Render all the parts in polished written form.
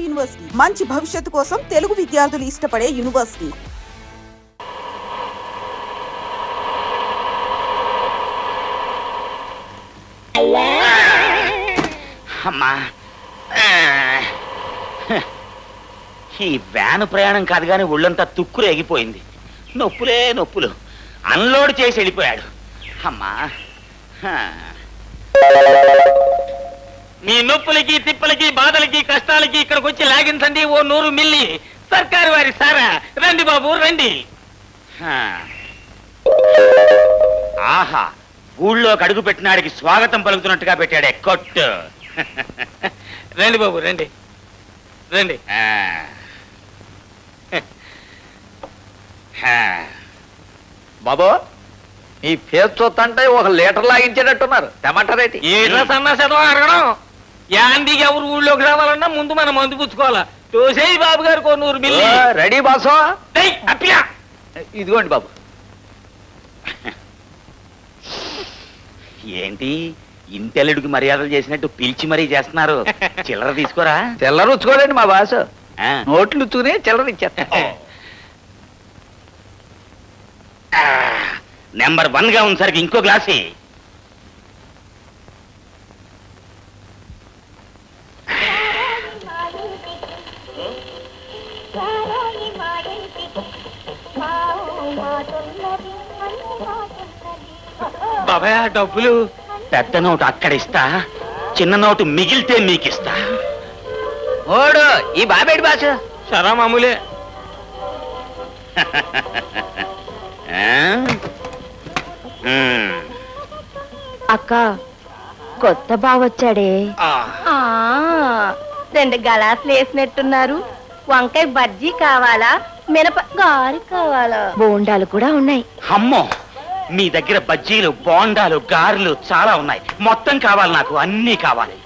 University మంచి భవిష్యత్తు కోసం తెలుగు విద్యార్థులు ఇష్టపడే యూనివర్సిటీ. అమ్మా, ఈ వ్యాను ప్రయాణం కాదు కానీ ఒళ్ళంతా తుక్కులు ఎగిపోయింది. నొప్పులే నొప్పులు. అన్లోడ్ చేసి వెళ్ళిపోయాడు. అమ్మా, మీ నొప్పులకి తిప్పలకి బాధలకి కష్టాలకి ఇక్కడికి వచ్చి లాగించండి ఓ 100 మిల్లీ సర్కారు వారి సారా. రండి బాబు రండి. ఆహా, ఊళ్ళో అడుగు పెట్టినాడికి స్వాగతం పలుకుతున్నట్టుగా పెట్టాడే కొట్టు. రండి బాబు రండి రండి. బాబు, ఈ ఫేస్ చూస్తుంటే 1 లీటర్ లాగించేటట్టున్నారు. తెమంటారేటి? ఏదో సన్నాసతం అడగడం. యాందికి ఎవరు ఊళ్ళోకి రావాలన్నా ముందు మనం మందు పుచ్చుకోవాలా. తోసేయి బాబు గారు 100 మిల్లీ. Ready boss? అప్పియా, ఇదిగోండి బాబు. ఏంటి ఇంటెల్లుడికి మర్యాదలు చేసినట్టు పిలిచి మరీ చేస్తున్నారు? చిల్లర తీసుకోరా. చిల్లర ఉచ్చుకోలేండి మా బాసు. నోట్లు ఉచ్చుకుని చిల్లర ఇచ్చేస్తా. నెంబర్ 1 గా ఉంది సరికి ఇంకో గ్లాసి. బాబాయ్, డబ్బులు పెద్ద నోటు అక్కడ ఇస్తా, చిన్న నోటు మిగిలితే మీకిస్తా. ఓడు ఈ బాబేడి బాసు. సరా మామూలే. అక్క, కొత్త బావొచ్చాడే. 2 గలాసులు వేసినట్టున్నారు. వంకాయ బజ్జీ కావాలా, మినప గారి కావాలా? బోండాలు కూడా ఉన్నాయి. అమ్మో, మీ దగ్గర బజ్జీలు బోండాలు గారెలు చాలా ఉన్నాయి. మొత్తం కావాలి నాకు, అన్నీ కావాలి.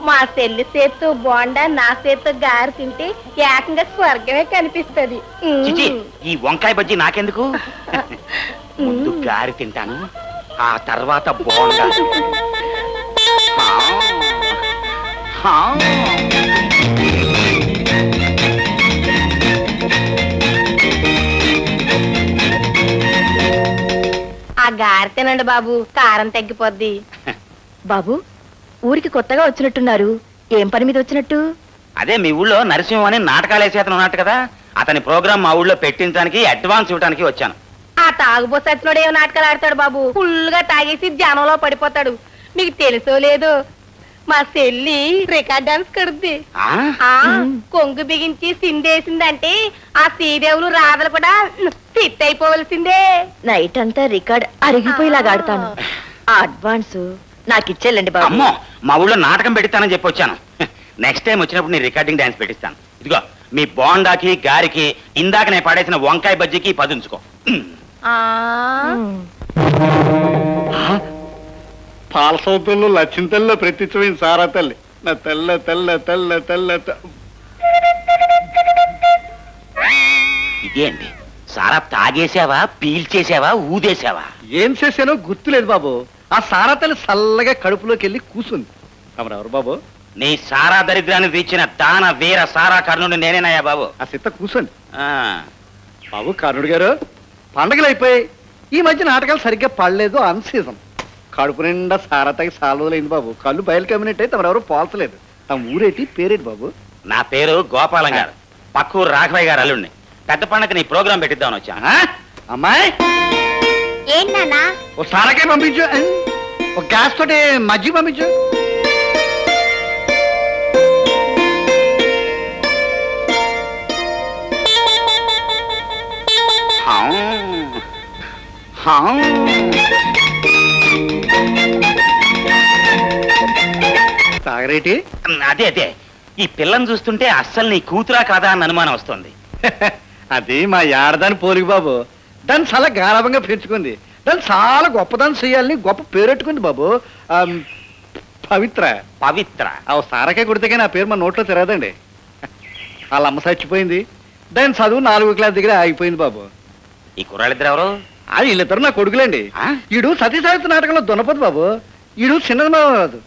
మా చెల్లి చేత్తో బోండా, నా చేత్తో గారి తింటే ఏకంగా స్వర్గమే కనిపిస్తది. చిచి, ఈ వంకాయ బజ్జీ నాకెందుకు? ముందు గారి తింటాను, ఆ తర్వాత బోండా. ఆ గారి తినండి బాబు, కారం తగ్గిపోద్ది. బాబు, ఊరికి కొత్తగా వచ్చినట్టున్నారు. ఏం పని మీద వచ్చినట్టు? అదే మీ ఊళ్ళో నరసింహం అని నాటకాలు వేసే అతను ఉన్నట్టు కదా, అతని ప్రోగ్రామ్ మా ఊళ్ళో పెట్టించడానికి అడ్వాన్స్ ఇవ్వడానికి వచ్చాను. ఆ తాగుబోసచ్చినోడు ఏం నాటకాలు ఆడతాడు బాబు? ఫుల్ గా తాగేసి జనంలో పడిపోతాడు. మీకు తెలుసో లేదో, మా చెల్లి రికార్డ్ డాన్స్ కడుద్ది. కొంగు బిగించి సిందేసిందంటే ఆ శ్రీదేవులు రాధలు కూడా ఫిట్ అయిపోవలసిందే. నైట్ అంతా రికార్డ్ అరిగిపోయేలాగా ఆడతాను. అడ్వాన్స్ నాకు ఇచ్చేళ్ళండి బాబు. అమ్మో, మా ఊళ్ళో నాటకం పెట్టిస్తానని చెప్పి వచ్చాను. నెక్స్ట్ టైం వచ్చినప్పుడు నేను రికార్డింగ్ డాన్స్ పెట్టిస్తాను. ఇదిగో మీ బోండాకి గారికి ఇందాక నేను పడేసిన వంకాయ బజ్జీకి 10 ఉంచుకో. పాల సౌతుల్లో లక్ష్మీతల్లో ప్రత్యక్షమైన సారా తల్లి, నా తెల్ల తెల్ల తెల్ల తెల్ల. ఇదేంటి, సారా తాగేసావా, పీల్చేసావా, ఊదేసావా? ఏం చేశానో గుర్తులేదు బాబు. ఆ సారా తల్లి చల్లగా కడుపులోకి వెళ్ళి కూసుంది. ఎవరు బాబు? నీ సారా దరిద్రాన్ని తీర్చిన దాన వీర సారా కర్ణుడు నేనేనయ్యా బాబు. ఆ సిత్త కూసండి. బాబు కర్ణుడు గారు, పండగలు అయిపోయి ఈ మధ్య నాటకాలు సరిగ్గా పడలేదు. అన్ సీజన్. కడుపు నిండా సారా తాగి చాలా రోజులైంది బాబు. కళ్ళు బయలు కమ్మినట్టు అయితే ఎవరు పోల్చలేదు. తమ ఊరేటి పేరేటి బాబు? నా పేరు గోపాలం గారు, పక్కూరు రాఘవయ్య గారు అల్లుడిని. పెద్ద పండగ నీ ప్రోగ్రాం పెట్టిద్దామని వచ్చాను. అమ్మాయి, ఏంటన్నా? ఓ సారాకాయ పంపించు, ఒక గ్యాస్ తోటి మజ్జిగ పంపించు. తాగరేటి? అదే అదే, ఈ పిల్లని చూస్తుంటే అస్సలు నీ కూతురా కాదా అని అనుమానం వస్తుంది. అది మా యాడదాని పోలిక బాబు. దాన్ని చాలా గారాభంగా పెంచుకుంది. దాన్ని చాలా గొప్పదాన్ని చేయాలని గొప్ప పేరెట్టుకుంది బాబు. పవిత్ర. పవిత్ర? సారకే కొడితే నా పేరు మా నోట్లో తిరగదండి. వాళ్ళ అమ్మ చచ్చిపోయింది. దాని చదువు 4వ క్లాస్ దగ్గర ఆగిపోయింది బాబు. ఈ కుర్రాళ్ళిద్దరు ఎవరు? వీళ్ళిద్దరు నా కొడుకులండి. ఈడు సతీ సాహిత్య నాటకంలో దున్నపోతు బాబు. ఈడు చిన్నది కాదు.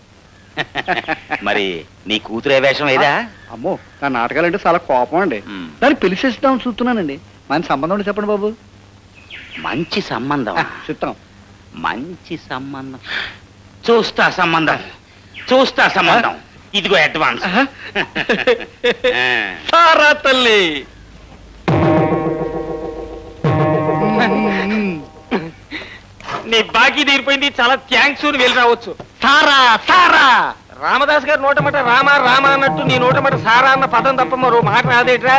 మరి నీ కూతురే వేషం ఏదా? అమ్మో, నా నాటకాలంటే చాలా కోపం అండి. దాన్ని పిలిచేస్తామని చూస్తున్నానండి. మన సంబంధం ఉంటే చెప్పండి బాబు. మంచి సంబంధం. చిత్రం. మంచి సంబంధం. చూస్తా సంబంధం. చూస్తా సంబంధం. ఇదిగో అడ్వాన్స్. సారా తల్లి, నీ బాకీ తీరిపోయింది, చాలా థ్యాంక్స్ అని వెళ్ళి రావచ్చు. సారా సారా రామదాస్ గారు నోటమాట రామ రామ అన్నట్టు నీ నోటమాట సారా అన్న పదం తప్ప మరో మాట రాదేట్రా?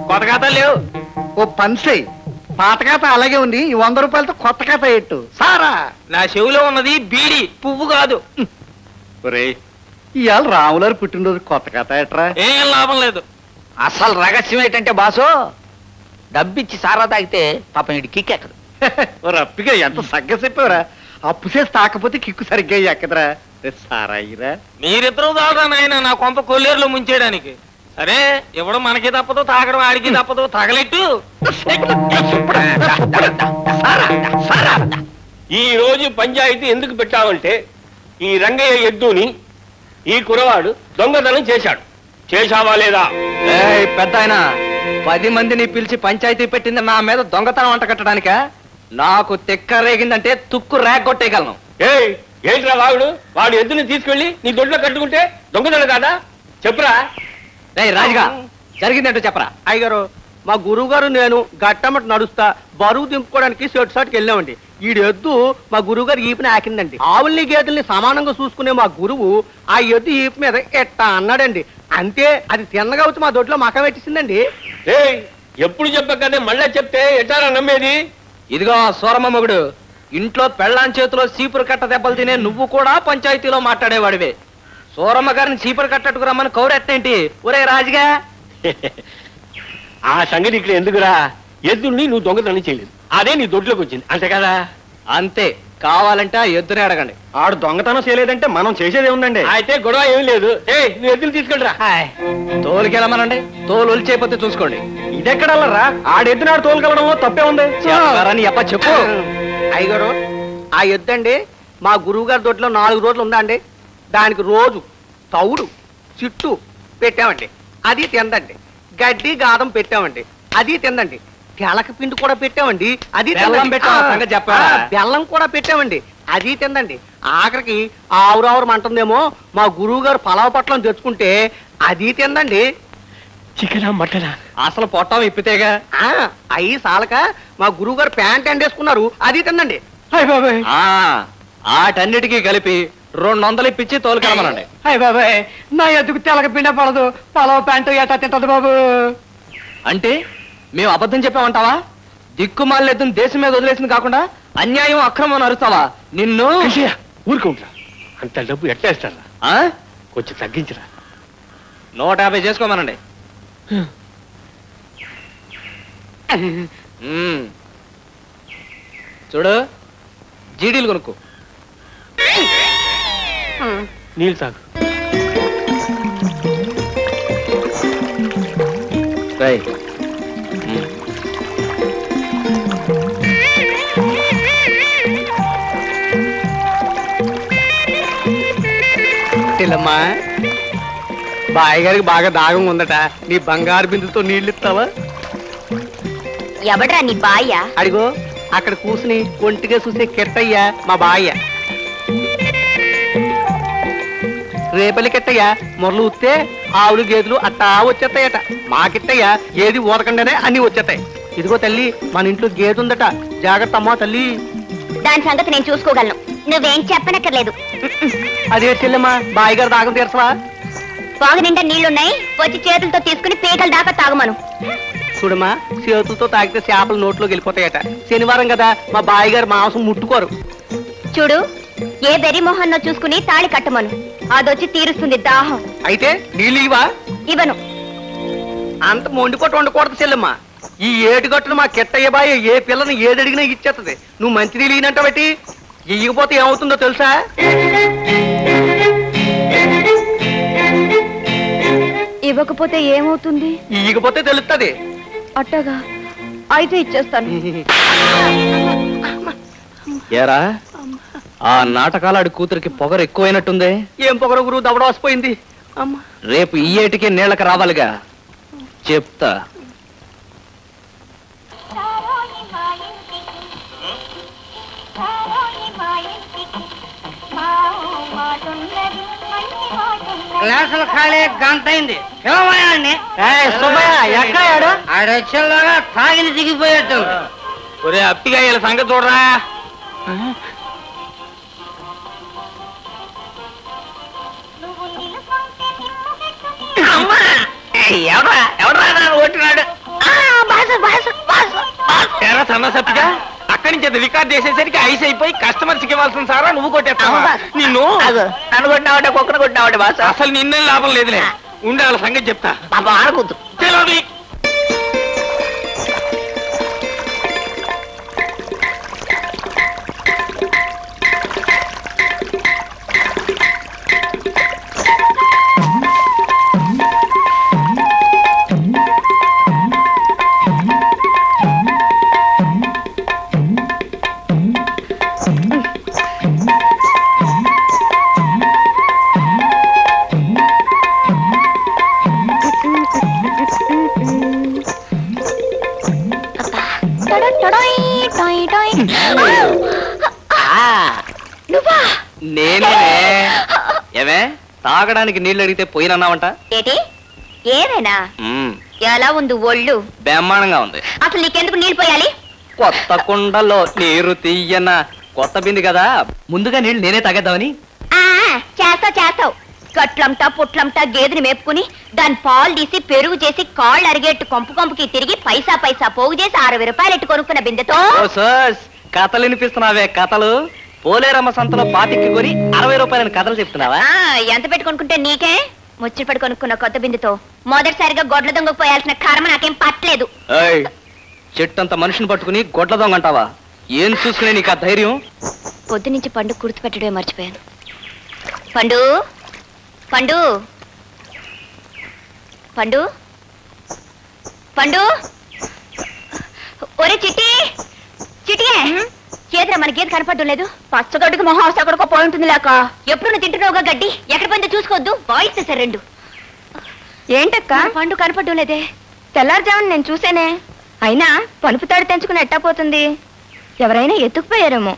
కొత్త ఖాతాలు లేవు. ఓ పనిసే, పాత ఖాతా అలాగే ఉంది. ఈ 100 రూపాయలతో కొత్త ఖాతా ఎట్టు. సారా. నా చెవిలో ఉన్నది బీడి, పువ్వు కాదు. ఒరే, ఇవాళ రాములారు పుట్టినరోజు కొత్త ఖాతా ఎట్రా? ఏం లాభం లేదు. అసలు రహస్యం ఏంటంటే బాసు, డబ్బిచ్చి సారా తాగితే పాపం ఇటు కిక్కెక్కదు. రప్పిగా ఎంత సగ్గ చెప్పావురా. అప్పు చేసి తాకపోతే కిక్కు సరిగ్గా ఎక్కదరా. సారా ఇరా. మీరిద్దరూ దాదా నాయన నా కొంప కొల్లేరులో ముంచేయడానికి. సరే, ఇవ్వడం మనకి తప్పదు, తాగడం ఆడికి తప్పదు. తగలెట్టు. ఈ రోజు పంచాయతీ ఎందుకు పెట్టామంటే, ఈ రంగయ్య ఎద్దుని ఈ కురవాడు దొంగతనం చేశాడు. చేశావా లేదా? పెద్ద ఆయన 10 మందిని పిలిచి పంచాయతీ పెట్టింది నా మీద దొంగతనం అంట కట్టడానిక? నాకు తెక్క రేగిందంటే తుక్కు రేగొట్టేయగలను. ఏంట్రా వాడు? వాడు ఎద్దుని తీసుకెళ్లి నీ దొడ్లో కట్టుకుంటే దొంగతనం కాదా? చెప్పురా. రాజుగా జరిగిందంటూ చెప్పరా. అయ్యగారు, మా గురువు గారు నేను గట్టమట నడుస్తా బరువు దింపుకోవడానికి షర్ట్ షాట్కి వెళ్ళామండి. ఈడు ఎద్దు మా గురువు గారు ఈపుని ఆకిందండి. ఆవుల్ని గేదెల్ని సమానంగా చూసుకునే మా గురువు ఆ ఎద్దు ఈపు మీద ఎట్టా అన్నాడండి. అంతే, అది తిన్నగా వచ్చి మా దొడ్లో మక పెట్టిసిందండి. ఎప్పుడు చెప్పకనే మళ్ళా చెప్తే ఎట్టారా నమ్మేది? ఇదిగో సూరమ్మ మొగుడు, ఇంట్లో పెళ్ళాం చేతిలో చీపురు కట్ట దెబ్బలు తినే నువ్వు కూడా పంచాయతీలో మాట్లాడేవాడివే. సూరమ్మ గారిని చీపురు కట్టట్టుకు రమ్మని కౌరెట్టేంటి? ఒరే రాజుగా, ఆ సంగతి ఇక్కడ ఎందుకురా? ఎద్దుల్ని నువ్వు దొంగతనం చేయలేదు, అదే నీ దొడ్లోకి వచ్చింది, అంతే కదా? అంతే. కావాలంటే ఆ ఎద్దునే అడగండి. ఆడు దొంగతనం చేయలేదంటే మనం చేసేదే ఉందండి. అయితే గొడవ ఏం లేదు. నువ్వు ఎద్దులు తీసుకెళ్ళరా. తోలుకెళ్ళమనండి. తోలు ఒలిచేయకపోతే చూసుకోండి. ఇదెక్కడల్లరా? ఆడెద్దునాడు తోలుకెళ్ళడంలో తప్పే ఉంది. చెప్పారని చెప్పు. అయ్యగారు, ఆ ఎద్దండి మా గురువు గారి దొడ్లో 4 రోజులు ఉందా అండి. దానికి రోజు తౌడు చిట్టు పెట్టామండి, అది తిందండి. గడ్డి గాదం పెట్టామండి, అది తిందండి. తెలక పిండి కూడా పెట్టామండి, అది చెప్పారా? బెల్లం కూడా పెట్టామండి, అది తిందండి. ఆఖరికి ఆవురావురం అంటుందేమో మా గురువు గారు పలావ పట్లం తెచ్చుకుంటే అది తిందండి. చికెనా మటనా? అసలు పొట్టం ఇప్పితేగా. అయ్యి సాలక మా గురువు గారు ప్యాంట్ ఎండేసుకున్నారు, అది తిందండి. ఆటన్నిటికీ కలిపి 200 ఇప్పించి తోలుకెళ్ళమనండి. అయ్య బాబాయ్, నా ఎద్దుకు తెలక పిండ పడదు, పలావ ప్యాంటు ఎట్టా తింటది బాబు. అంటే మేము అబద్ధం చెప్పామంటావా? దిక్కుమాలెద్దును దేశం మీద వదిలేసింది కాకుండా అన్యాయం అక్రమం అరుస్తావా? నిన్ను ఊరుకుంటా. అంత డబ్బు ఎట్టేస్తారా? కొంచెం తగ్గించరా. 150 చేసుకోమనండి. చూడు, జీడీలు కొనుక్కో. నీళ్ళు తాగు. తెల్లమ్మా, బాయ్ గారికి బాగా దాగం ఉందట. నీ బంగారు బిందుతో నీళ్ళు ఇస్తావా? ఎవడ్రా నీ బాయ్య? అడిగో అక్కడ కూసుని ఒంటిగా చూసే కెట్టయ్యా మా బాయ్య. రేపల్లి కెట్టయ్యా మొరలు ఉత్తే ఆవులు గేదెలు అట్టా వచ్చేస్తాయట. మా కిట్టయ్య ఏది ఊరకుండానే అన్ని వచ్చేస్తాయి. ఇదిగో తల్లి, మన ఇంట్లో గేదె ఉందట, జాగ్రత్త అమ్మా తల్లి. దాని సంగతి నేను చూసుకోగలను, నువ్వేం చెప్పనక్కర్లేదు. అదే చెల్లెమ్మా, బాయ్ గారు దాగం తీర్చవా? బాగు నిండా నీళ్లున్నాయి, వచ్చి చేతులతో తీసుకుని పేకల దాకా తాగమను. చూడమ్మా, చేతులతో తాగితే చేపలు నోట్లోకి వెళ్ళిపోతాయట. శనివారం కదా, మా బాయ్ గారు మాంసం ముట్టుకోరు. చూడు, ఏ బెర్రీ మొహన్నో చూసుకుని తాళి కట్టమను, అదొచ్చి తీరుస్తుంది దాహం. అయితే నీళ్ళు ఇవా? ఇవ్వను. అంత మొండికొట్టు వండకూడదు చెల్లెమ్మా. ఈ ఏటుగట్టును మా కెట్టయ్య బాయ్ ఏ పిల్లని ఏదడిగినా ఇచ్చేస్తుంది. నువ్వు మంచి నీళ్ళు ఈనంట బట్టి ఇయ్యకపోతే ఏమవుతుందో తెలుసా? ఇవ్వకపోతే ఏమవుతుంది? ఇయ్యకపోతే తెలుస్తుంది. అట్టగా అయితే ఇచ్చేస్తాను. ఏరా, ఆ నాటకాలాడి కూతురికి పొగరు ఎక్కువైనట్టుందే. ఏం పొగరు గురువు, దవడ వసిపోయింది. అమ్మా, రేపు ఈ ఏటికే నీళ్ళకి రావాలిగా. చెప్తా. గ్లాసులు ఖాళీ గంట అయింది. పిలవయాన్ని ఎక్కడాడు? ఆడొచ్చేలాగా తాగిని దిగిపోయేట్టు. ఒరే అప్పిగా వీళ్ళ సంగతి చూడరా. ఎవడరా ఓటినాడు? ఎరా సన్నసప్పిగా, అక్కడి నుంచి అది రికార్డ్ చేసేసరికి ఐస్ అయిపోయి కస్టమర్స్కి ఇవ్వాల్సిన సారా నువ్వు కొట్టేస్తావా? నిన్ను నన్ను కొట్టినావంటే కుక్కను కొట్టినావంటే బాస. అసలు నిన్నేం లాభం లేదులే. ఉండే వాళ్ళ సంగతి చెప్తా. పాపం ఆడకూడదు. తెలియదు. నేనే. ఏమే తాగడానికి నీళ్ళు అడిగితే పోయినన్నావంట? ఏటి ఏవేనా? మ్మ్. ఎలా ఉంది ఒళ్ళు? బ్రహ్మాండంగా ఉంది. అసలు నీకెందుకు నీళ్ళు పోయాలి? కొత్త కుండలో నీరు తీయన కొత్త బింది కదా, ముందుగా నీళ్ళు నేనే తాగేద్దామని. చేస్తావు. గట్లంతా పుట్లంతా గేదెని మేపుకుని దాని పాలు తీసి పెరుగు చేసి కాళ్ళు అరిగేట్టు కొంపుకి తిరిగి పైసా పోగు చేసి 60 రూపాయలు ఎట్టు కొనుక్కున్న బిందెతో. ఓ సోస్, కథలు వినిపిస్తున్నావే కథలు. పోలేరమ్మ సంతలో 25కి కొని 60 రూపాయలని కథలు చెప్తున్నావా? ఎంత పెట్టి కొనుక్కుంటే నీకే? ముచ్చటపడి కొనుక్కున్న కొత్త బిందెతో మొదటిసారిగా గొడ్ల దొంగకు పోయాల్సిన కర్మ నాకేం పట్టలేదు. ఏయ్, చెట్టంత మనిషిని పట్టుకుని గొడ్ల దొంగ అంటావా? ఏం చూసుకునే నీకు ఆ ధైర్యం? పొద్దు నుంచి పండు గుర్తు పెట్టడమే మర్చిపోయాను. పండు పండు పండు పండు ఒరే చిట్టి చిటికే, చేతిరా మన గేదె కనపడడం లేదు. పచ్చగడ్డికి మొహం అవసరం పోయి ఉంటుంది లేక. ఎప్పుడు నువ్వు తింటున్నావుగా గడ్డి, ఎక్కడ పోయిందో చూసుకోవద్దు. వాయిస్ చేశారు 2. ఏంటక్క పండు కనపడడం లేదే? తెల్లారుజామున నేను చూసేనే. అయినా పలుపు తాడు తెంచుకుని ఎట్టా పోతుంది? ఎవరైనా ఎత్తుకుపోయారేమో.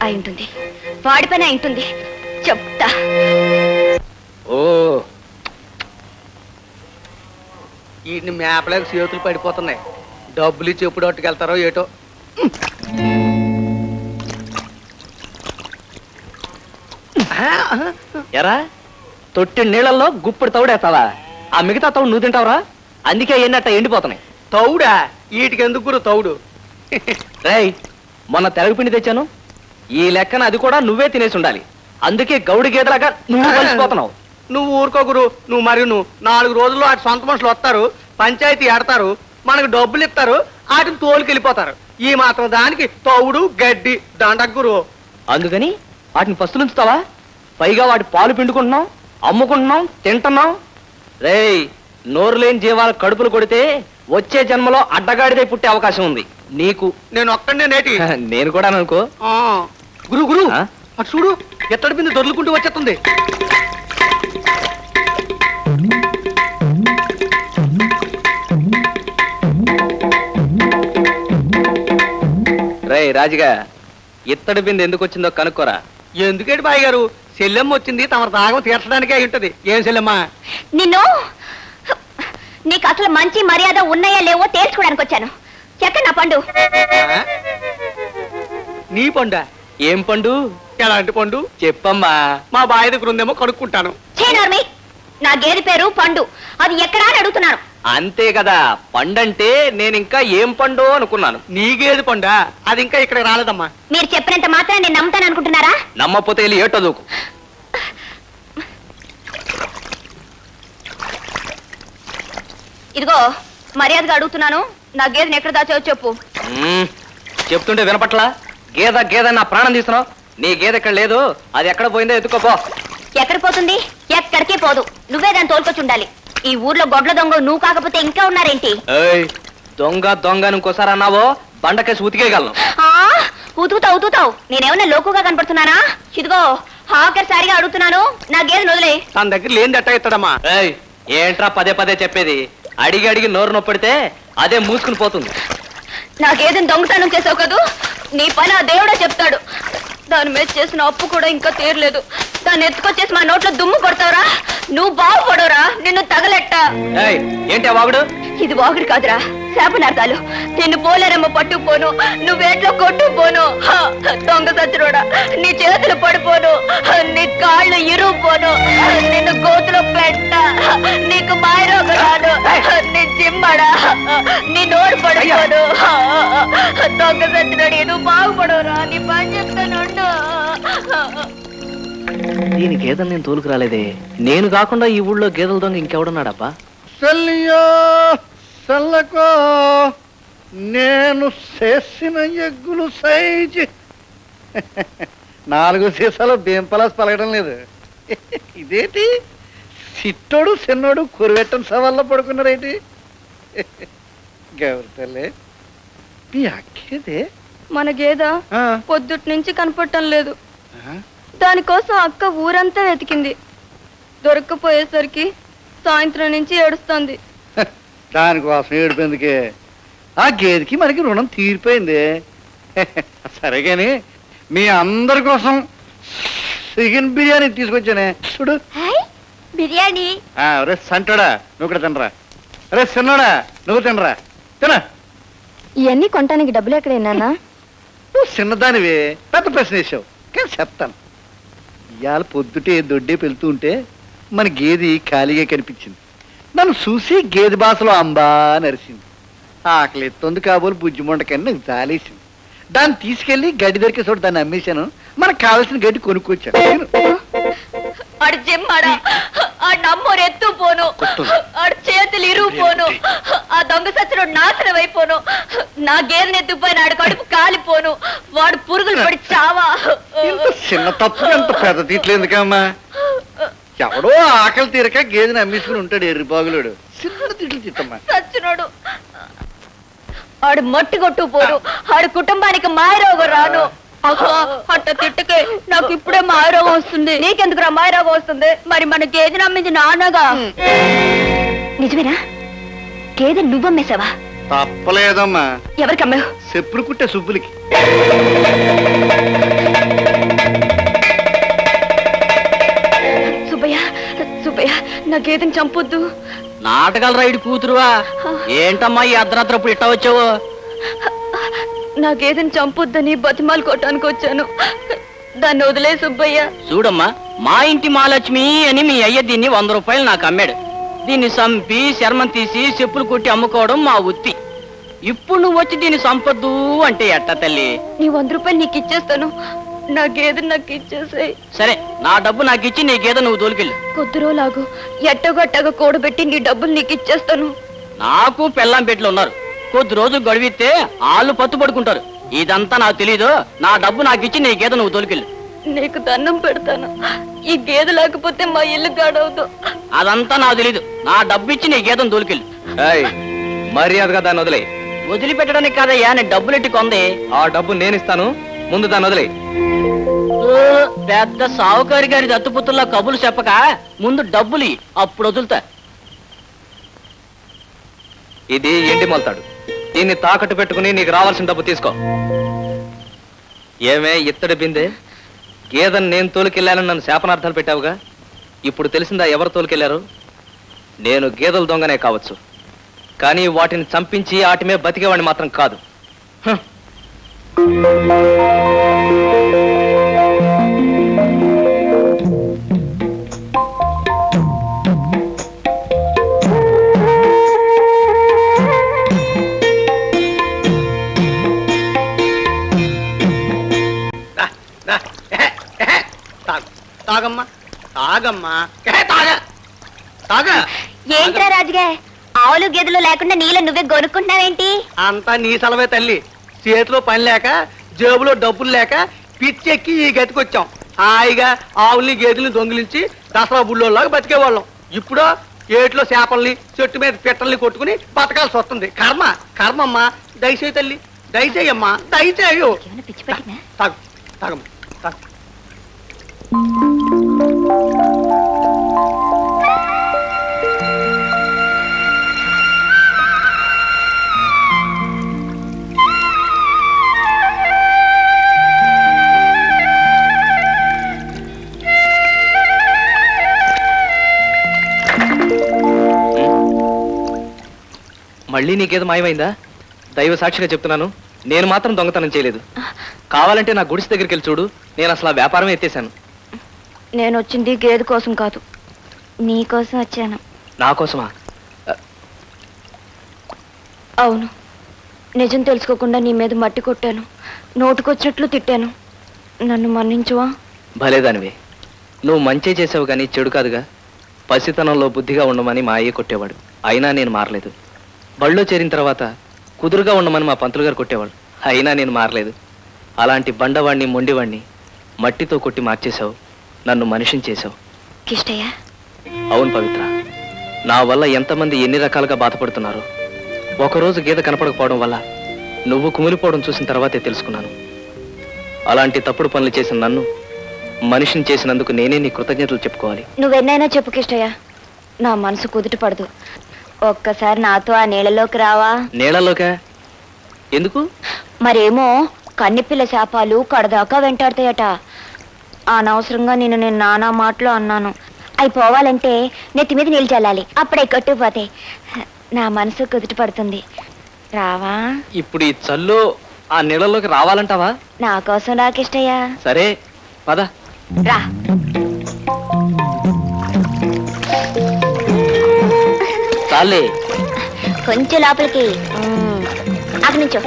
అయి ఉంటుంది, వాడి పని అయి ఉంటుంది. చెప్తా. ఓ వీటిని మేపలేక చేతులు పడిపోతున్నాయి. డబ్బులు ఇచ్చి ఎప్పుడు అట్టుకెళ్తారో ఏటో. ఎరా, తొట్టి నీళ్ళల్లో గుప్పుడు తౌడేస్తావా? ఆ మిగతా తౌడు నువ్వు తింటావురా? అందుకే ఎన్నట్ట ఎండిపోతున్నాయి. తౌడా? వీటికి ఎందుకు గురు తౌడు? రేయ్, మొన్న తెరగపిండి తెచ్చాను. ఈ లెక్కన అది కూడా నువ్వే తినేసి ఉండాలి. అందుకే గౌడి గేదలాగా నువ్వు కలిసిపోతున్నావు. నువ్వు ఊరుకో గురు. నువ్వు 4 రోజుల్లో అటు సొంత మనుషులు వస్తారు, పంచాయతీ ఆడతారు, మనకు డబ్బులు ఇస్తారు, వాటిని తోలుకెళ్ళిపోతారు. ఈ మాత్రం దానికి తౌడు గడ్డి దండకు గురు. అందుకని వాటిని పస్తులుంచుతావా? పైగా వాటి పాలు పిండుకుంటున్నాం, అమ్ముకుంటున్నాం, తింటున్నాం. రేయ్, నోరు లేని జీవాల కడుపులు కొడితే వచ్చే జన్మలో అడ్డగాడిదే పుట్టే అవకాశం ఉంది నీకు. నేను ఒక్కడే నేటి. నేను కూడా అనుకో. గురు గురు, ఆ? అటు చూడు, ఎత్తడి బిందు దొర్లుకుంటూ వచ్చేస్తుంది. రేయ్ రాజుగా, ఇత్తడి బిందె ఎందుకు వచ్చిందో కనుక్కోరా. ఎందుకేంటి బాయ్ గారు? చెల్లెమ్మ వచ్చింది తమ దాగం తీర్చడానికే అయి ఉంటది. ఏం చెల్లెమ్మ? నిన్ను నీకు అసలు మంచి మర్యాద ఉన్నాయా లేవో తేల్చుకోవడానికి వచ్చాను. చెక్క నా పండు. నీ పండా? ఏం పండు? ఎలాంటి పండు చెప్పమ్మా. మా బాయ్ దగ్గర ఉందేమో కనుక్కుంటాను. చేనార్మి, నా గేదె పేరు పండు. అది ఎక్కడా అని అడుగుతున్నాను. అంతే కదా, పండంటే నేను ఇంకా ఏం పండు అనుకున్నాను. నీకేది పండా? అది ఇంకా ఇక్కడ రాలేదమ్మా. మీరు చెప్పినంత మాత్రం నేను నమ్ముతాను అనుకుంటున్నారా? నమ్మపోతే వెళ్ళి ఏటో దూకు. ఇదిగో మర్యాదగా అడుగుతున్నాను, నా గేదెని ఎక్కడ దాచావో చెప్పు. చెప్తుంటే వినపట్లా? గేద గేద నా ప్రాణం తీస్తున్నావు. నీ గేదె ఎక్కడ లేదు, అది ఎక్కడ పోయిందో ఎత్తుకోపో. ఎక్కడ పోతుంది? ఎక్కడికే పోదు. నువ్వే దాన్ని తోలుకొచ్చి ఉండాలి. ఈ ఊర్లో గొడ్ల దొంగ నువ్వు కాకపోతే ఇంకా ఉన్నారేంటి? దొంగ దొంగ ఇంకోసారి అన్నావో బండకేసి ఉతికేయగలను. ఊతుతావు నేనేమన్నా లోకుగా కనపడుతున్నానా? ఇదిగో ఆఖరిసారిగా అడుగుతున్నాను, నా గేదెను వదిలే. తన దగ్గర లేని ఎట్టా ఇస్తాడమ్మా. ఏయ్, ఏంట్రా పదే పదే చెప్పేది? అడిగి అడిగి నోరు నొప్పిడితే అదే మూసుకుని పోతుంది. నా గేదెను దొంగతనం చేసావు కదూ, నీ పని ఆ దేవుడే చెప్తాడు. దాని మీద చేసిన అప్పు కూడా ఇంకా తీరలేదు. దాన్ని ఎత్తుకొచ్చేసి మా నోట్లో దుమ్ము కొడతావురా, నువ్వు బాగుపడవురా, నిన్ను తగలెట్ట. ఏయ్, ఏంటి ఆ వాగుడు? ఇది వాగుడు కాదురా, శాపనార్థాలు. నిన్ను పోలేరమ్మ పట్టుకుపోను, నువ్వేట్లో కొట్టుకుపోను. దొంగ సచ్చినోడా, నీ చేతులు పడిపోను, నీ కాళ్ళు ఇరుగుపోను, నిన్ను గోతులో పెట్ట, నీకు మాయరోగం రాదు, నీ జిమ్మడా, నీ నోరు పడిపోను. దొంగ సచ్చినోడి, నువ్వు బాగుపడవురా, నీ పని చెప్తాను. దీని గేదెలు నేను తోలుకు రాలేదే. నేను కాకుండా ఈ ఊళ్ళో గేదెల దొంగ ఇంకెవడున్నాడబ్బా? సల్లియో సల్లకో నేను చేసిన ఎగ్గులు సైజు 4 సీసాలు బేంపలాస్ పలకడం లేదు. ఇదేంటి సిట్టోడు చిన్నోడు కురివెట్టని సవాల్లో పడుకున్నారేంటి? గౌరి తల్లి మీ అక్కేదే? మన గేద పొద్దుటి నుంచి కనపడటం లేదు. దానికోసం అక్క ఊరంతా వెతికింది. దొరక్కపోయేసరికి సాయంత్రం నుంచి ఏడుస్తోంది. దానికోసం ఏడిపోయిందికే, ఆ గేదెకి మనకి రుణం తీరిపోయింది. సరే గాని మీ అందరి కోసం చికెన్ బిర్యానీ తీసుకొచ్చానే చూడు. బిర్యానీ? రే సంటోడా, నువ్వు కూడా తినరా. రే చిన్నోడా, నువ్వు తినరా. తిన. ఇవన్నీ కొనటానికి డబ్బులు ఎక్కడైనా? నువ్వు చిన్నదానివే, పెద్ద ప్రశ్న వేసావు కానీ చెప్తాను. ఇవాళ పొద్దుటే దొడ్డే పెళ్తూ ఉంటే మన గేది ఖాళీగా కనిపించింది. నన్ను చూసి గేదె భాషలో అంబా నరిసింది. ఆకలి ఎత్తుంది కాబోలు బుజ్జిమంట కన్నా నాకు జాలేసింది. దాన్ని తీసుకెళ్లి గడ్డి దొరికే చోట దాన్ని అమ్మేశాను. మనకు కావాల్సిన గడ్డి కొనుక్కొచ్చాను. ఆడు జిమ్మడా, ఆ నమ్మోరు ఎత్తు పోను, ఆడు చేతులు ఇరుగు పోను, ఆ దొంగ సచ్చినోడు నాశనం అయిపోను, నా గేదెని ఎత్తుపోయిన ఆడు కడుపు కాలిపోను, వాడు పురుగులు పడి చావా. ఇంత చిన్న తప్పు ఎంత పెద్ద తీట్లు ఎందుకమ్మా? ఎవడో ఆకలి తీరక గేదెని అమ్మేసుకుని ఉంటాడు ఎర్రిబాగులోడు. చిన్న తిట్లు తిట్టమ్మా. సచ్చినోడు ఆడు మట్టి కొట్టు పోను, ఆడు కుటుంబానికి మాయరోగం రాను. అట్ట తిట్టకే నాకు ఇప్పుడే మాయరోగం వస్తుంది. నీకెందుకురా మాయరోగం వస్తుంది? మరి మన గేదెని అమ్మింది నాన్నగా. నిజమేనా? గేదె నువ్వమ్మేశావా? తప్పలేదమ్మా. ఎవరికి అమ్మావు? చెప్పులు కుట్టే సుబ్బులకి. సుబ్బయ్య, సుబ్బయ్య, నా గేదెని చంపొద్దు. నాటకాల రైడ్ కూతురువా? ఏంటమ్మా ఈ అర్ధరాత్రప్పుడు ఇట్టా వచ్చావు? నా గేదెని చంపొద్దని బతిమాలు కొట్టడానికి వచ్చాను. దాన్ని వదిలే సుబ్బయ్య. చూడమ్మా, మా ఇంటి మహాలక్ష్మి అని మీ అయ్య దీన్ని 100 రూపాయలు నాకు అమ్మాడు. దీన్ని చంపి చర్మం తీసి చెప్పులు కొట్టి అమ్ముకోవడం మా వృత్తి. ఇప్పుడు నువ్వు వచ్చి దీన్ని చంపొద్దు అంటే ఎట్ట తల్లి? నీ 100 రూపాయలు నీకు ఇచ్చేస్తాను. నా గేదె నాకు ఇచ్చేసాయి. సరే, నా డబ్బు నాకు ఇచ్చి నీ గేదె నువ్వు తోలుకెళ్ళు. కొద్ది రోజులాగు, ఎట్టగట్టగా కూడబెట్టి నీ డబ్బులు నీకు ఇచ్చేస్తాను. నాకు పెళ్ళాం పెట్లు ఉన్నారు. కొద్ది రోజులు గడివిస్తే వాళ్ళు పత్తు పడుకుంటారు. ఇదంతా నాకు తెలీదు. నా డబ్బు నాకు ఇచ్చి నీ గేదె నువ్వు తోలుకెళ్ళు. నీకు దండం పెడతాను, ఈ గేదె లేకపోతే మా ఇల్లు గాడవద్దు. అదంతా నాకు తెలీదు. నా డబ్బు ఇచ్చి నీ గేదెను తోలుకెళ్ళు. మర్యాదగా దాన్ని వదిలే. వదిలిపెట్టడానికి కాదయ్యా, నేను డబ్బులెట్టి కొంది. ఆ డబ్బు నేను ఇస్తాను, ముందు దాన్ని వదిలే. పెద్ద సావుకారి గారి దత్తుపుత్రుల్లో కబులు చెప్పక ముందు డబ్బులు అప్పుడు వదులుతా. ఇది ఎండి మొలతాడు. దీన్ని తాకట్టు పెట్టుకుని నీకు రావాల్సిన డబ్బు తీసుకో. ఏమే ఇత్తడి బిందె, గేదెను నేను తోలుకెళ్ళానని నన్ను శాపనార్థాలు పెట్టావుగా. ఇప్పుడు తెలిసిందా ఎవరు తోలుకెళ్లారు? నేను గేదెల దొంగనే కావచ్చు, కానీ వాటిని చంపించి వాటిమే బతికేవాడిని మాత్రం కాదు. తాగమ్మా, తాగమ్మా, తాగ. ఏంట్రా రాజుగా, ఆవులు గేదెలు లేకుండా నీళ్ళు నువ్వే కొనుక్కుంటున్నావేంటి? అంతా నీ సలవే తల్లి. చేతిలో పని లేక, జేబులో డబ్బులు లేక పిచ్చెక్కి ఈ గతికొచ్చాం. హాయిగా ఆవుల్ని గేదెల్ని దొంగిలించి దసరా బుల్లోలాగా బతికేవాళ్ళం. ఇప్పుడు ఏట్లో చేపల్ని చెట్టు మీద పిట్టల్ని కొట్టుకుని బతకాల్సి వస్తుంది. కర్మ, కర్మమ్మా. దయచేయి తల్లి, దయచేయమ్మా దయచేయు ఏమైనా పిచ్చి పట్టిందా? తాగు తాగమ్మా తాగు. మళ్ళీ నీకేదో మాయమైందా? దైవ సాక్షిగా చెప్తున్నాను, నేను మాత్రం దొంగతనం చేయలేదు. కావాలంటే నా గుడిసె దగ్గరికి వెళ్ళి చూడు, నేను అసలు ఆ వ్యాపారం ఎత్తేసాను. నేను వచ్చింది గేదె కోసం కాదు, నీ కోసం వచ్చాను. నా కోసమా? అవును, నిజం తెలుసుకోకుండా నీ మీద మట్టి కొట్టాను, నోటుకొచ్చినట్లు తిట్టాను. నన్ను మన్నించువా? భలేదానివే, నువ్వు మంచి చేసావు కానీ చెడు కాదుగా. పసితనంలో బుద్ధిగా ఉండమని మా అయ్య కొట్టేవాడు, అయినా నేను మారలేదు. బళ్ళో చేరిన తర్వాత కుదురుగా ఉండమని మా పంతులు గారు కొట్టేవాడు, అయినా నేను మారలేదు. అలాంటి బండవాణ్ణి మొండివాణ్ణి మట్టితో కొట్టి మార్చేశావు, నన్ను మనిషిని చేశావు. కిష్టయ్య, అవును పవిత్ర, నా వల్ల ఎంతమంది ఎన్ని రకాలుగా బాధపడుతున్నారో. ఒకరోజు గీత కనపడకపోవడం వల్ల నువ్వు కుమిలిపోవడం చూసిన తర్వాతే తెలుసుకున్నాను. అలాంటి తప్పుడు పనులు చేసిన నన్ను మనిషిని చేసినందుకు నేనే నీ కృతజ్ఞతలు చెప్పుకోవాలి. నువ్వెన్నైనా చెప్పు కిష్టయ్య, నా మనసు కుదుట పడదు. ఒక్కసారి నాతో ఆ నీళ్ళలోకి రావా? నీళ్ళలోకా? ఎందుకు? మరేమో కన్నెపిల్ల శాపాలు కడదాకా వెంటాడతాయట. అనవసరంగా నేను నానా మాటలు అన్నాను. అవి పోవాలంటే నెత్తి మీద నీళ్ళు చల్లాలి, అప్పుడే కట్టుకుపోతాయి. నా మనసు కుదుట పడుతుంది. రావా? ఇప్పుడు ఈ చల్లో ఆ నీళ్ళలోకి రావాలంటావా? నా కోసం రా కిష్టయ్య. సరే పద. రా. చాలే, కొంచెం లోపలికి. అక్కడి నుంచో.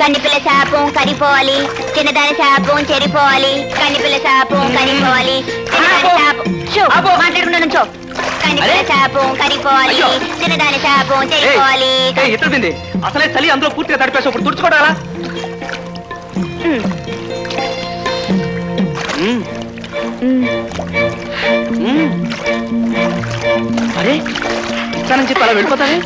కన్నిపిల్ల శాపం కరిపోవాలి, చిన్నదాని శాపం చెరిపోవాలి. కన్నిపిల్ల శాపం కరిపోవాలి, చిన్నదాని శాపం. షూ, మాట్లాడకుండా నుంచో. కన్నిపిల్ల శాపం కరిపోవాలి, చిన్నదాని శాపం చెరిపోవాలి. ఎత్తుడింది అసలే చలి, అందులో పూర్తిగా తడిపేసి ఇప్పుడు తుడుచుకోవడాలా? అరే ఇచ్చానని చెప్పి అలా వెళ్ళిపోతానే.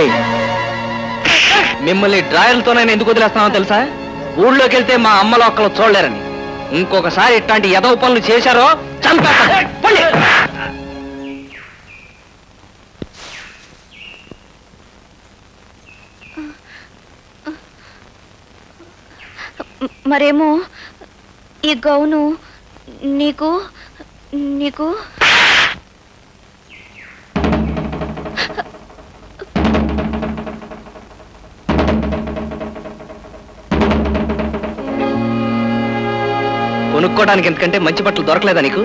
రేయ్, మిమ్మల్ని డ్రాయర్లతో నేను ఎందుకు వదిలేస్తున్నానో తెలుసా? ఊళ్ళోకి వెళ్తే మా అమ్మలో ఒక్కలు చూడలేరని. ఇంకొకసారి ఇట్లాంటి ఎదవ పనులు చేశారో చంపేస్తాను. పోండి. మరేమో ఈ గౌను నీకు నీకు కొనుక్కోవడానికి ఎందుకంటే మంచి బట్టలు దొరకలేదా నీకు?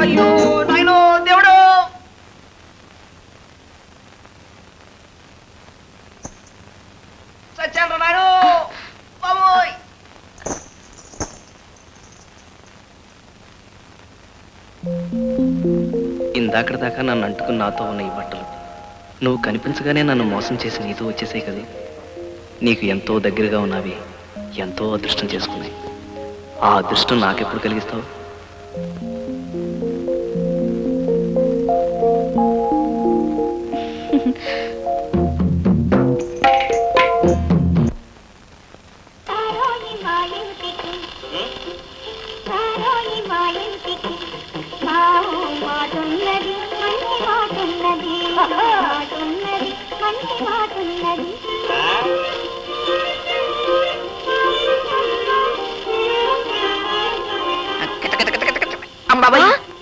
అయ్యో నాయనో దేవుడు! సత్యాను నాయనో బాబోయ్! ఇందాకటి దాకా నన్ను అంటుకుని నాతో ఉన్న ఈ బట్టలు నువ్వు కనిపించగానే నన్ను మోసం చేసి నీతో వచ్చేసాయి కదా. నీకు ఎంతో దగ్గరగా ఉన్నవి ఎంతో అదృష్టం చేసుకున్నాయి. ఆ అదృష్టం నాకెప్పుడు కలిగిస్తావు?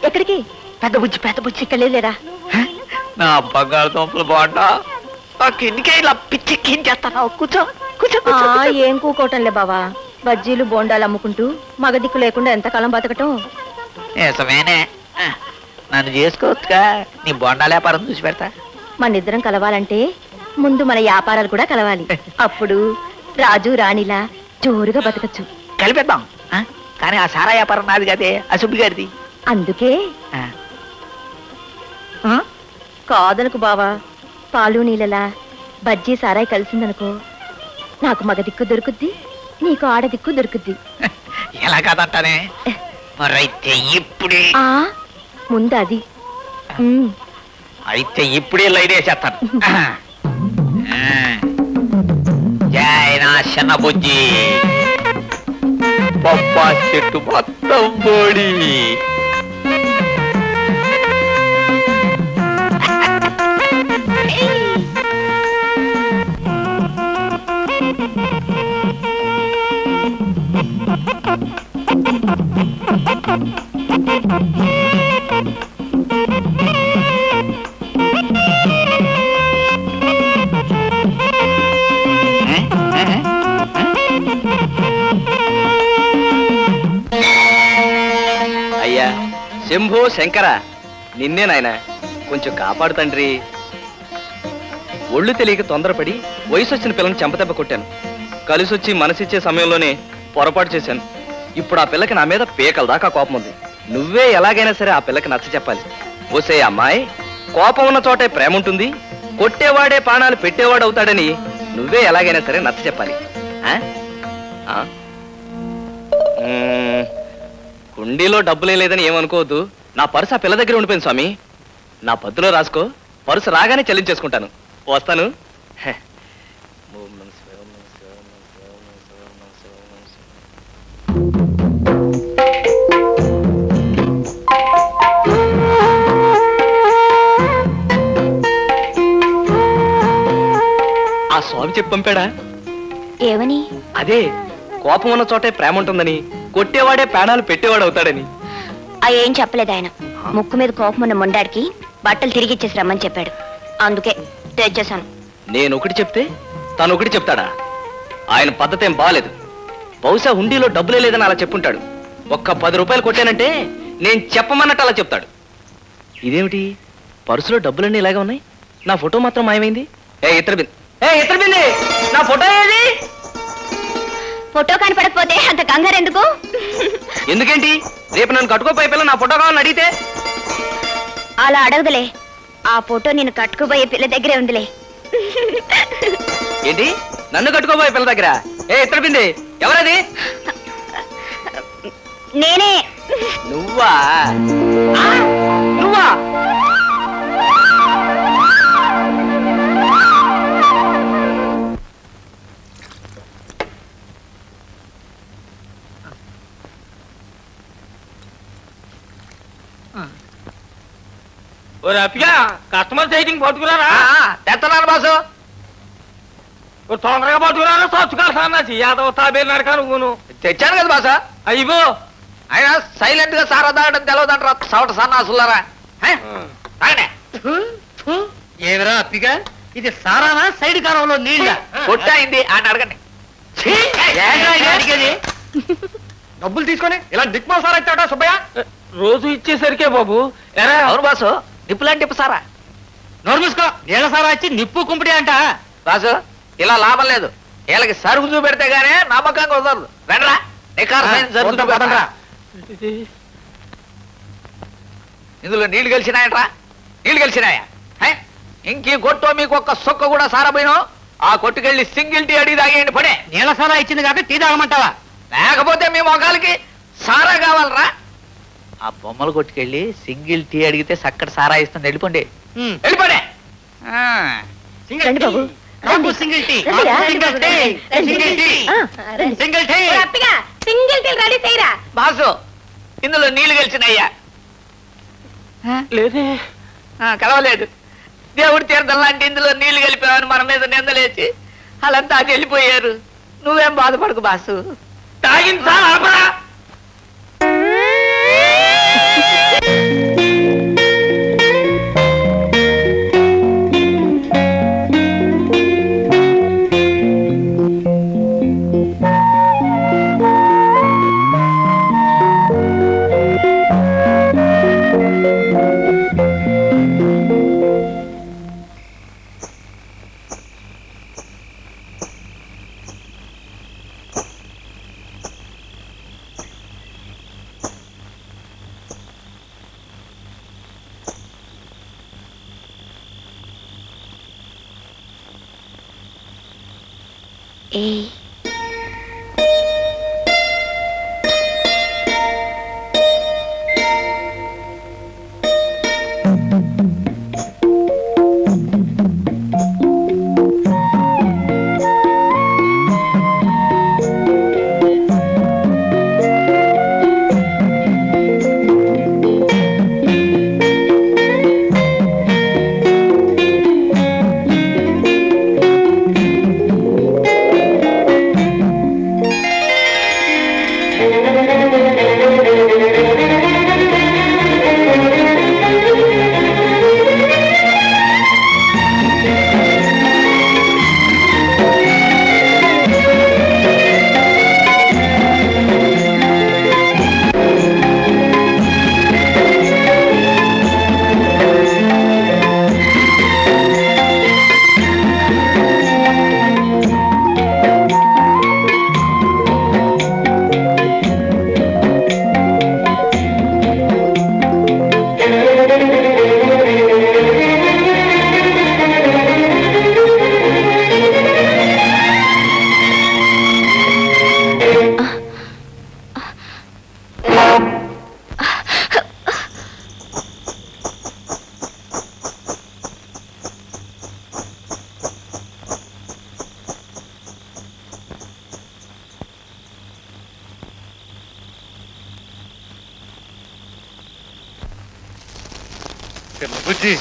ఎక్కడికి? పెద్ద బుజ్జి ఇక్కడ లేరా? నా బంగారు తోపులు బాగుంటా కిందికే ఇలా పిచ్చెక్కించేస్తాను. కూర్చో కూర్చో ఏం కూకోవటంలే బావా. బజ్జీలు బోండాలు అమ్ముకుంటూ మగ దిక్కు లేకుండా ఎంతకాలం బతకటం? నిజమేనే, నన్ను చేసుకోవచ్చుగా. నీ బొండాల వ్యాపారం చూసి పెడతా. మనిద్దరం కలవాలంటే ముందు మన వ్యాపారాలు కూడా కలవాలి. అప్పుడు రాజు రాణిలా జోరుగా బతకచ్చు. కలిపేద్దాం. కానీ ఆ సారా వ్యాపారం నాది కదే, ఆ సుబ్బి గారిది. అందుకే కాదనుకు బావా. పాలు నీళ్ళలా బజ్జీ సారాయి కలిసిందనుకో, నాకు మగ దిక్కు దొరుకుద్ది, నీకు ఆడ దిక్కు దొరుకుద్ది. ఎలా కాదంటానే? మరైతే ఇప్పుడే ముందు అది. అయితే ఇప్పుడే లైన్ వేసేస్తాను. జై నా చిన్న బుజ్జి, పప్పా చెట్టు మొత్తం బోడి. అయ్యా శంభో శంకర, నిన్నే నాయన, కొంచెం కాపాడు తండ్రి. ఒళ్ళు తెలియక తొందరపడి వయసు వచ్చిన పిల్లని చెంపదెబ్బ కొట్టాను. కలిసొచ్చి మనసిచ్చే సమయంలోనే పొరపాటు చేశాను. ఇప్పుడు ఆ పిల్లకి నా మీద పీకల దాకా కోపం ఉంది. నువ్వే ఎలాగైనా సరే ఆ పిల్లకి నచ్చ చెప్పాలి. ఓసే అమ్మాయి, కోపం ఉన్న చోటే ప్రేమ ఉంటుంది, కొట్టేవాడే ప్రాణాలు పెట్టేవాడు అవుతాడని నువ్వే ఎలాగైనా సరే నచ్చ చెప్పాలి. కుండీలో డబ్బులే లేదని ఏమనుకోవద్దు. నా పర్సు ఆ పిల్ల దగ్గర ఉండిపోయింది స్వామి. నా పద్దులో రాసుకో, పర్సు రాగానే చెల్లించేసుకుంటాను. వస్తాను. ఆ స్వామి చెప్పి పంపాడా? ఏమని? అదే, కోపం ఉన్న చోటే ప్రేమ ఉంటుందని, కొట్టేవాడే ప్రాణాలు పెట్టేవాడు అవుతాడని. ఏం చెప్పలేదు ఆయన. ముక్కు మీద కోపం ఉన్న మొండాడికి బట్టలు తిరిగి ఇచ్చేసి రమ్మని చెప్పాడు. అందుకే తెచ్చేశాను. నేను ఒకటి చెప్తే తను ఒకటి చెప్తాడా? ఆయన పద్ధతి ఏం బాగాలేదు. బహుశా హుండీలో డబ్బులే లేదని అలా చెప్పుంటాడు. ఒక్క 10 రూపాయలు కొట్టానంటే నేను చెప్పమన్నట్టు అలా చెప్తాడు. ఇదేమిటి, పర్సులో డబ్బులన్నీ ఇలాగే ఉన్నాయి, నా ఫోటో మాత్రం మాయమైంది. ఇతరబింది నా ఫోటో ఏది? ఫోటో కనపడకపోతే అంత కంగారు ఎందుకు? ఎందుకేంటి, రేపు నన్ను కట్టుకోపోయే పిల్ల నా ఫోటో కావాలని అడిగితే? అలా అడగదులే, ఆ ఫోటో నేను కట్టుకుపోయే పిల్ల దగ్గరే ఉందిలే. ఏంటి, నన్ను కట్టుకోపోయే పిల్ల దగ్గర? ఇతరబింది ఎవరది? నేనే. నువ్వా? నువ్వా? ఒరే అప్పిగా, కస్టమర్ సైటింగ్ పట్టుకురారా. తెత్తనాను బాసు. తొందరగా పట్టుకురారా, సచ్చుకారు సన్నాసి యాదవ తాబేలు నడక నువ్వును. తెచ్చాను కదా బాసా. అయ్యో ఆయన సైలెంట్ గా సారా తాగడం తెలవదంటారా సవట సన్నాసులారా. ఏమిరా అప్పిగా, ఇది సారానా సైడ్ కాలంలో నీళ్ళ? కొట్టయింది అని అడగండి. అడిగేది డబ్బులు తీసుకొని ఇలా దిక్మా సారా ఇచ్చాడా సుబ్బయ్య? రోజు ఇచ్చేసరికే బాబు. ఎరా అవును బాసు, నిప్పులాంటి నిప్పు సారా. నోరు మూసుకో. నీళ్ళ సారా ఇచ్చి నిప్పు కుంపిడి అంట. బాసు, ఇలా లాభం లేదు. వీళ్ళకి సరుకు చూపెడితే గానీ నమ్మకంగా కుదరదు. వెనరా జరుగుతుందా? ఇందులో నీళ్లు గెలిచినాయట్రా, నీళ్లు గెలిచినాయా? ఇంకీ కొట్టో మీకు ఒక్క సొక్క కూడా సారపోయినా ఆ కొట్టుకెళ్ళి సింగిల్ టీ అడిగి తాగేయండి పడే. నీళ్ళ సారా ఇచ్చింది కాక టీ తాగమంటావా? లేకపోతే మీ మొఖాలకి సారా కావాలరా? ఆ బొమ్మలు కొట్టుకెళ్ళి సింగిల్ టీ అడిగితే సక్కటి సారా ఇస్తుంది. వెళ్ళిపోండి, వెళ్ళిపోండి. రండి బాబు, రండి. సింగిల్ టీ, రండిరా. సింగిల్ టీ, సింగిల్ టీ, రండి. Single tea. అప్పిగా సింగిల్ టీ రెడీ చేయరా. బాసు, ఇందులో నీళ్లు గెలిచినయ్యా? లేదే. కలవలేదు. దేవుడి తీర్థం లాంటి ఇందులో నీళ్లు కలిపావని మన మీద నిందలేసి వాళ్ళంతా అటు వెళ్ళిపోయారు. నువ్వేం బాధపడకు బాసు. తాగింది సార్ ఆపరా. ఏయ్, పిల్లబుజ్జి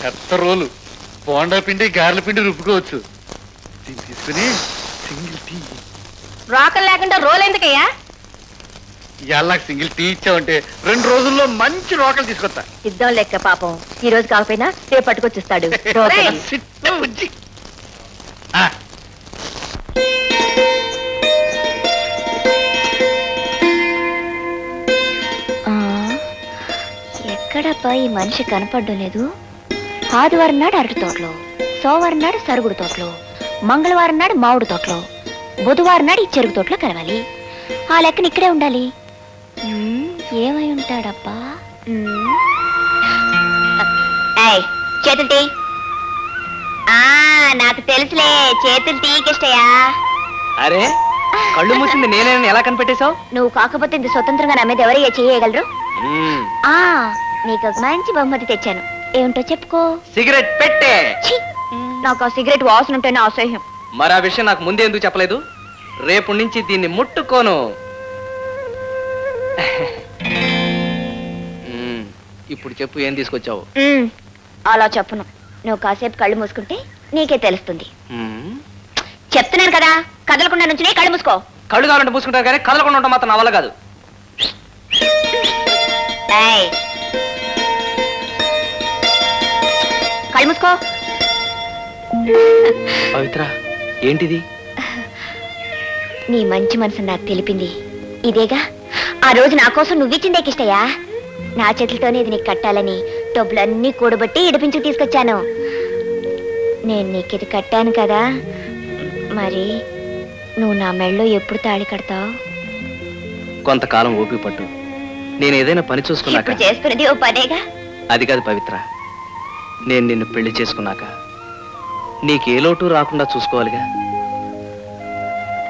పెద్ద రోలు బోండా పిండి గారెల పిండి రుబ్బుకోవచ్చు. దీన్ని తీసుకుని సింగిల్ టీ. రోకలు లేకుండా రోల్ ఎందుకయ్యా? ఇవాళ నాకు సింగిల్ టీ ఇచ్చావంటే 2 రోజుల్లో మంచి రోకలు తీసుకొస్తా. ఇద్దాం లెక్క పాపం. ఈ రోజు కాకపోయినా రేపు పట్టుకొచ్చిస్తాడు రోకలి. సిట్ట బుజ్జి. ఆ, ఆ, ఎక్కడబ్బా ఈ మనిషి కనపడడం లేదు? ఆదివారం నాడు అరటి తోటలో, సోమవారం నాడు సరుగుడు తోటలో, మంగళవారం నాడు మామిడి తోటలో, బుధవారం నాడు ఈ చెరుకు తోటలో కలవాలి. ఆ లెక్కన ఇక్కడే ఉండాలి. ఏమై ఉంటాడబ్బా? చేతులు తీ. నాకు తెలుసులే, చేతులు తీకిష్టయా. అరే కళ్ళు మూసింది నేనేనని ఎలా కనిపెట్టేశావు? నువ్వు కాకపోతే ఇంత స్వతంత్రంగా నా మీద ఎవరయ్యా చేయగలరు? ఆ నీకు ఒక మంచి బహుమతి తెచ్చాను. ఏమిటో చెప్పుకో. సిగరెట్ పెట్టే. ఛీ, నాకు ఆ సిగరెట్ వాసన ఉంటేనే అసహ్యం. మరి ఆ విషయం నాకు ముందే ఎందుకు చెప్పలేదు? రేపు నుంచి దీన్ని ముట్టుకోను. ఇప్పుడు చెప్పు, ఏం తీసుకొచ్చావు? అలా చెప్పును. నువ్వు కాసేపు కళ్ళు మూసుకుంటే నీకే తెలుస్తుంది. చెప్తున్నాను కదా, కదలకుండా నుంచి కళ్ళు మూసుకో. కళ్ళు కావాలంటే మూసుకుంటారు కానీ కదలకుండా ఉంటాం మాత్రం నా వల్ల కాదు. కళ్ళు మూసుకో. పవిత్ర, ఏంటిది? నీ మంచి మనసు నాకు తెలిపింది ఇదేగా. ఆ రోజు నా కోసం నువ్విచ్చిందే కిష్టయ్యా. నా చేతులతోనే ఇది నీకు కట్టాలని డబ్బులన్నీ కూడబట్టి ఇడిపించి తీసుకొచ్చాను. నేను నీకు ఇది కట్టాను కదా, మరి నువ్వు నా మెళ్ళో ఎప్పుడు తాళి కడతావు? కొంతకాలం ఓపిక పట్టు. నేను ఏదైనా పని చూసుకున్నాక. ఇప్పుడు చేస్తున్నది ఓ పనేగా. అది కాదు పవిత్ర, నేను నిన్ను పెళ్లి చేసుకున్నాక నీకే లోటు రాకుండా చూసుకోవాలిగా.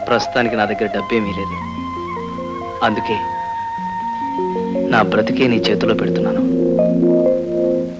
ప్రస్తుతానికి నా దగ్గర డబ్బేమీ లేదు. అందుకే నా బ్రతికే నీ చేతిలో పెడుతున్నాను.